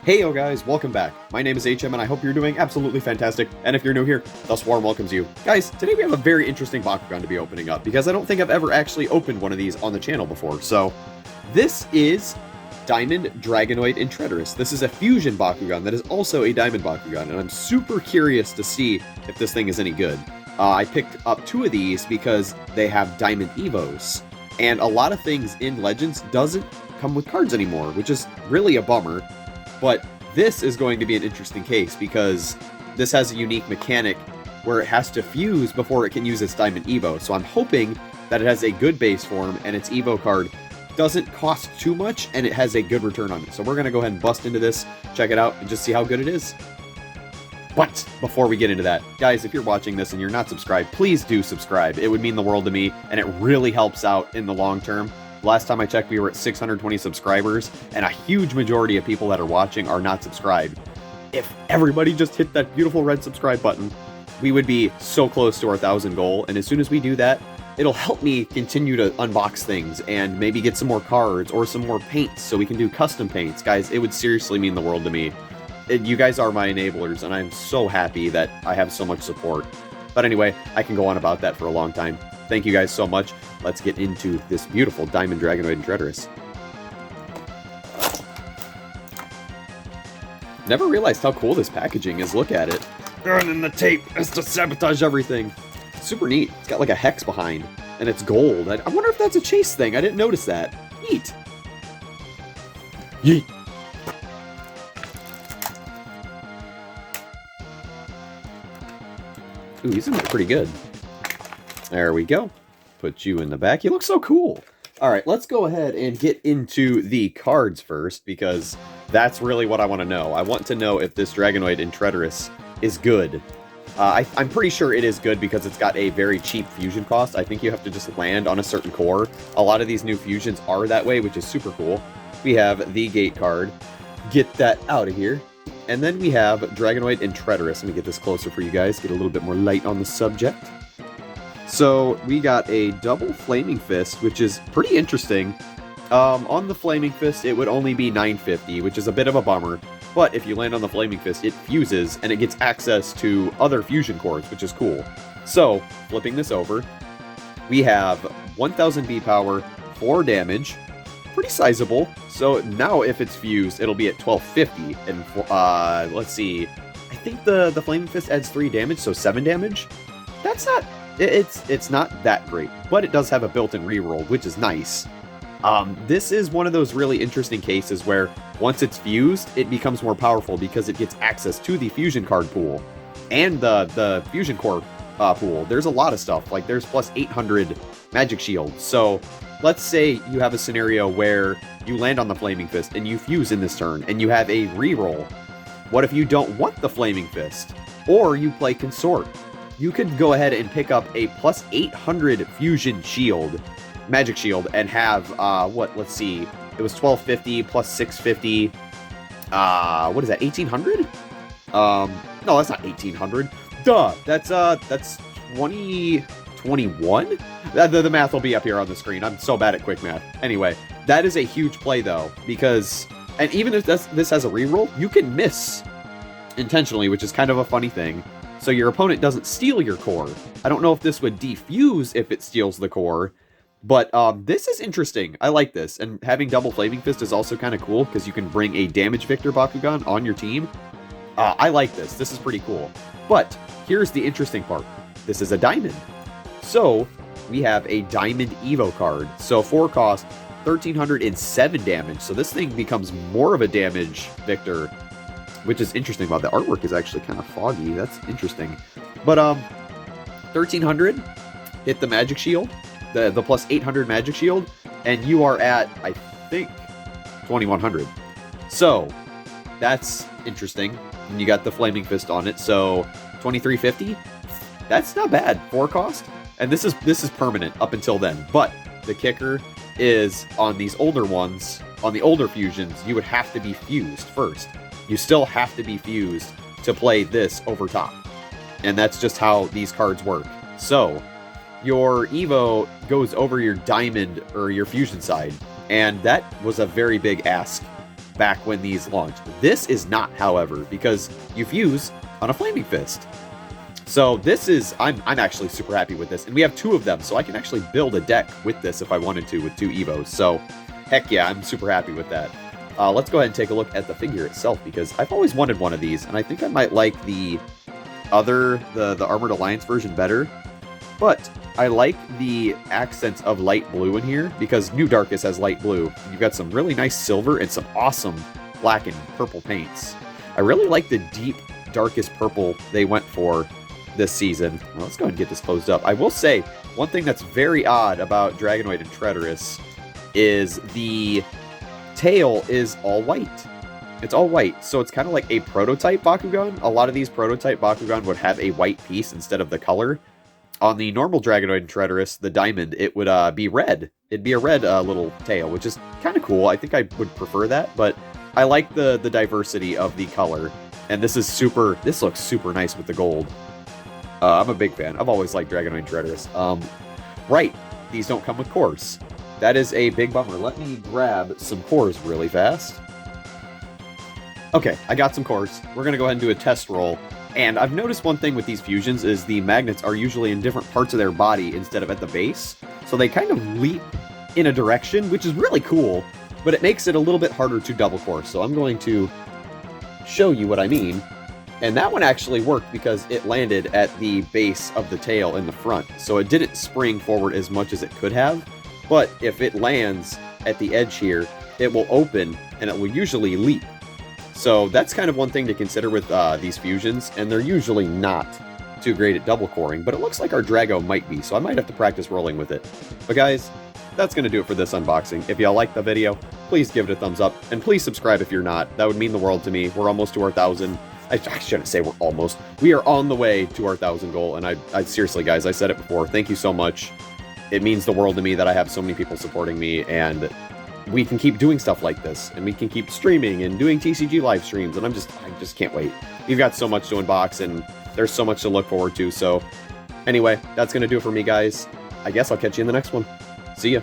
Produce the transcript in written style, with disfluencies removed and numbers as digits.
Heyo guys, welcome back. My name is HM and I hope you're doing absolutely fantastic. And if you're new here, the Swarm welcomes you. Guys, today we have a very interesting Bakugan to be opening up because I don't think I've ever actually opened one of these on the channel before. So, this is Diamond, Dragonoid, and Tretorous. This is a fusion Bakugan that is also a Diamond Bakugan, and I'm super curious to see if this thing is any good. I picked up two of these because they have Diamond Evos, and a lot of things in Legends doesn't come with cards anymore, which is really a bummer. But this is going to be an interesting case because this has a unique mechanic where it has to fuse before it can use its Diamond Evo. So I'm hoping that it has a good base form and its Evo card doesn't cost too much and it has a good return on it. So we're going to go ahead and bust into this, check it out, and just see how good it is. But before we get into that, guys, if you're watching this and you're not subscribed, please do subscribe. It would mean the world to me and it really helps out in the long term. Last time I checked, we were at 620 subscribers, and a huge majority of people that are watching are not subscribed. If everybody just hit that beautiful red subscribe button, we would be so close to our 1,000 goal, and as soon as we do that, it'll help me continue to unbox things and maybe get some more cards or some more paints so we can do custom paints. Guys, it would seriously mean the world to me. You guys are my enablers, and I'm so happy that I have so much support. But anyway, I can go on about that for a long time. Thank you guys so much. Let's get into this beautiful Diamond, Dragonoid, and Tretorous. Never realized how cool this packaging is. Look at it. And then the tape has to sabotage everything. Super neat. It's got like a hex behind, and it's gold. I wonder if that's a chase thing. I didn't notice that. Neat. Yeet. Ooh, he's in there pretty good. There we go. Put you in the back. You look so cool. All right, let's go ahead and get into the cards first because that's really what I want to know. I want to know if this Dragonoid in Tretorous is good. I'm pretty sure it is good because it's got a very cheap fusion cost. I think you have to just land on a certain core. A lot of these new fusions are that way, which is super cool. We have the gate card. Get that out of here. And then we have Dragonoid and Tretorous. Let me get this closer for you guys, get a little bit more light on the subject. So we got a double Flaming Fist, which is pretty interesting. On the Flaming Fist, it would only be 950, which is a bit of a bummer. But if you land on the Flaming Fist, it fuses, and it gets access to other fusion cores, which is cool. So, flipping this over, we have 1000 B power, 4 damage, pretty sizable. So now if it's fused, it'll be at 1250. And let's see, I think the Flaming Fist adds 3 damage, so 7 damage. That's not... It's not that great, but it does have a built-in reroll, which is nice. This is one of those really interesting cases where once it's fused, it becomes more powerful because it gets access to the fusion card pool and the fusion core pool. There's a lot of stuff, like there's plus 800 magic shields. So let's say you have a scenario where you land on the Flaming Fist and you fuse in this turn and you have a reroll. What if you don't want the Flaming Fist? Or you play Consort? You could go ahead and pick up a plus 800 fusion shield, magic shield, and have, let's see, it was 1250 plus 650, what is that, 1800? No, that's not 1800. Duh, that's 2021? The math will be up here on the screen. I'm so bad at quick math. Anyway, that is a huge play, though, because, and even if this has a reroll, you can miss intentionally, which is kind of a funny thing. So your opponent doesn't steal your core. I don't know if this would defuse if it steals the core, but this is interesting. I like this. And having double Flaming Fist is also kind of cool because you can bring a damage Victor Bakugan on your team. I like this. This is pretty cool. But here's the interesting part. This is a diamond. So we have a Diamond Evo card. So 4 cost, 1307 damage. So this thing becomes more of a damage Victor, which is interesting. About the artwork is actually kind of foggy. That's interesting. But 1300 hit the magic shield, the plus 800 magic shield, and you are at, I think, 2100. So that's interesting. And you got the Flaming Fist on it, so 2350. That's not bad. 4 cost, and this is permanent up until then. But the kicker is on these older ones, on the older fusions, you would have to be fused first. You still have to be fused to play this over top. And that's just how these cards work. So, your Evo goes over your Diamond or your Fusion side. And that was a very big ask back when these launched. This is not, however, because you fuse on a Flaming Fist. So this is, I'm actually super happy with this. And we have 2 of them, so I can actually build a deck with this if I wanted to with 2 Evos. So heck yeah, I'm super happy with that. Let's go ahead and take a look at the figure itself, because I've always wanted one of these, and I think I might like the Armored Alliance version better. But I like the accents of light blue in here, because New Darkest has light blue. You've got some really nice silver and some awesome black and purple paints. I really like the deep, darkest purple they went for this season. Well, let's go ahead and get this closed up. I will say, one thing that's very odd about Dragonoid and Tretorous is the tail is all white. It's all white, so it's kind of like a prototype Bakugan. A lot of these prototype Bakugan would have a white piece instead of the color. On the normal Dragonoid and Tretorous, the diamond, it would be red. It'd be a red little tail, which is kind of cool. I think I would prefer that, but I like the diversity of the color. And this looks super nice with the gold. I'm a big fan. I've always liked Dragonoid and Tretorous. Right, these don't come with cores. That is a big bummer. Let me grab some cores really fast. Okay, I got some cores. We're going to go ahead and do a test roll. And I've noticed one thing with these fusions is the magnets are usually in different parts of their body instead of at the base. So they kind of leap in a direction, which is really cool, but it makes it a little bit harder to double core. So I'm going to show you what I mean. And that one actually worked because it landed at the base of the tail in the front. So it didn't spring forward as much as it could have. But if it lands at the edge here, it will open and it will usually leap. So that's kind of one thing to consider with these fusions. And they're usually not too great at double coring. But it looks like our Drago might be. So I might have to practice rolling with it. But guys, that's going to do it for this unboxing. If y'all liked the video, please give it a thumbs up. And please subscribe if you're not. That would mean the world to me. We're almost to our 1,000. I shouldn't say we're almost. We are on the way to our 1,000 goal, and I seriously, guys, I said it before. Thank you so much. It means the world to me that I have so many people supporting me, and we can keep doing stuff like this, and we can keep streaming and doing TCG live streams, and I just can't wait. We've got so much to unbox, and there's so much to look forward to. So, anyway, that's gonna do it for me, guys. I guess I'll catch you in the next one. See ya.